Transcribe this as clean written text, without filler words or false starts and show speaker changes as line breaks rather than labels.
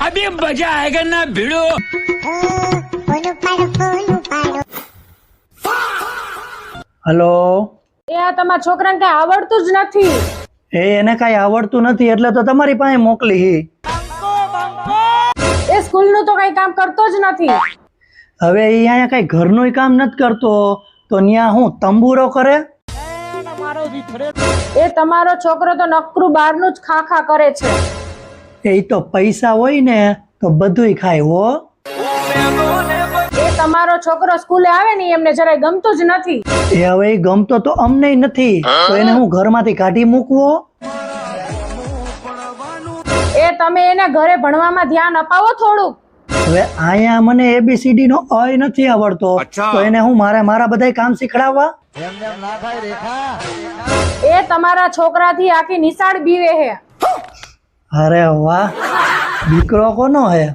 अभी मजा आएगा ना भिड़ो।
હલો.
એ આ તમારા છોકરાને કઈ આવડતું જ નથી.
એને કઈ આવડતું નથી એટલે તો તમારી પાસે મોકલી.
એ સ્કૂલનું તો કઈ કામ કરતો જ નથી.
હવે એ અહીંયા કઈ ઘરનું કામ નથી કરતો તો ન્યા હું તંબુરો કરે.
એ તમારો છોકરો તો નકરું બહારનું જ ખા કરે છે.
એ તો પૈસા હોય ને તો બધુંય ખાય હો.
એ તમારો છોકરો સ્કૂલે આવે ને એમને જરાય ગમતું જ નથી.
એ હવે ઈ ગમતો તો અમને નથી તો એને હું ઘરમાંથી કાઢી મૂકવો.
એ તમે એને ઘરે ભણવામાં ધ્યાન અપાવો થોડુંક.
હવે અહીંયા મને ABCD નો અય નથી આવડતો તો એને હું મારા બધા કામ શીખડાવવા.
એ તમારા છોકરાથી આખી નિશાળ બીવે હે.
અરે વાહ, દીકરો કોનો હે?